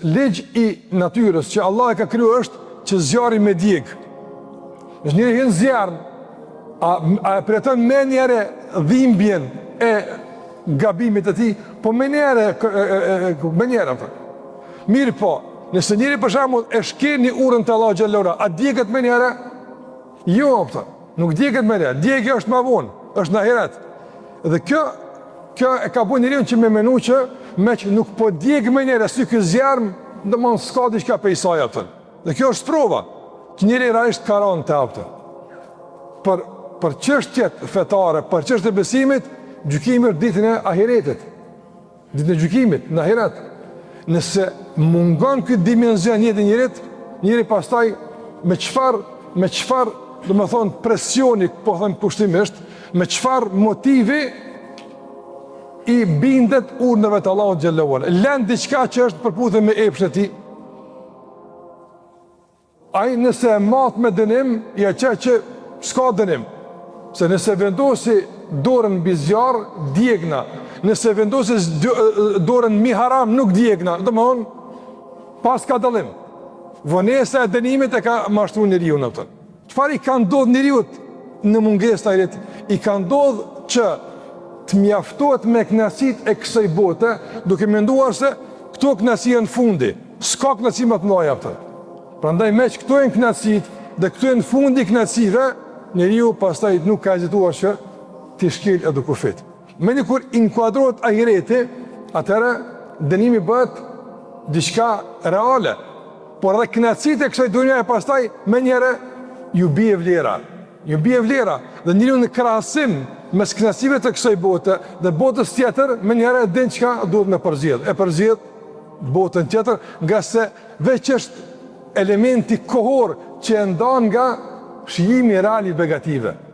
Ligj i natyrës që Allah e ka kriju është që zjarri me djeg. Nëse njëri hyn zjarr, a e pretendon me njëre dhimbjen e gabimit të tij, po me njëre mirë po, nëse njëri për shembull e shkel një urën të Allah xhallahu ala, a djeget me njëre? Jo, nuk djeget me njëre. Djegja është më vonë, është në ahiret. Dhe kjo e ka bën njeriu që me menu që me që nuk po djeg me njëre, si ky zjarr, domthon s'ka diçka pe isaj atë. Dhe kjo është prova që njëri realisht ka rënë te aftë. Për çështjet fetare, për çështjet e besimit, gjykimi është ditën e ahiretit. Ditën e gjykimit në ahiret. Nëse mungon ky dimension jetë e njerit, njëri pastaj me çfarë, domethën presioni, po them kushtimisht, me çfarë motivi i bindet urdhave të Allahut xhallahu ala. Lën diçka që është përputhje me epshin e tij. Ai nëse e mat me dënim, ja që s'ka dënim. Se nëse vendosi dorën mbi zjarr, djegna. Nëse vendosi dorën mbi haram, nuk djegna. Domthon pas ka dallim. Vonesa e dënimit e ka mashtruar njeriu në atë. Çfarë i ka ndodhur njeriu në mungesë të ahiret? I ka ndodhur që të mjaftohet me kënaqësitë e kësaj bote, duke menduar se këto kënaqësi janë fundi. S'ka kënaqësi më të mëdha atë. Prandaj meq këto janë kënaqësitë dhe këto janë fundi i kënaqësive, njeriu pastaj nuk ka hezituar që të shkel edhe kufit. Meni kur inkuadrohet ahireti, atëherë dënimi bëhet diçka reale. Por edhe kënaqësitë e kësaj dhunjaje pastaj menjëherë ju bie vlera. Ju bie vlera dhe njeriu në krahasim mes kënaqësive të kësaj bote dhe botës tjetër, menjëherë din çka duhet me përzgjedh. E përzgjedh botën tjetër, nga se veç është elementi kohor që e ndan nga shijimi real i negative.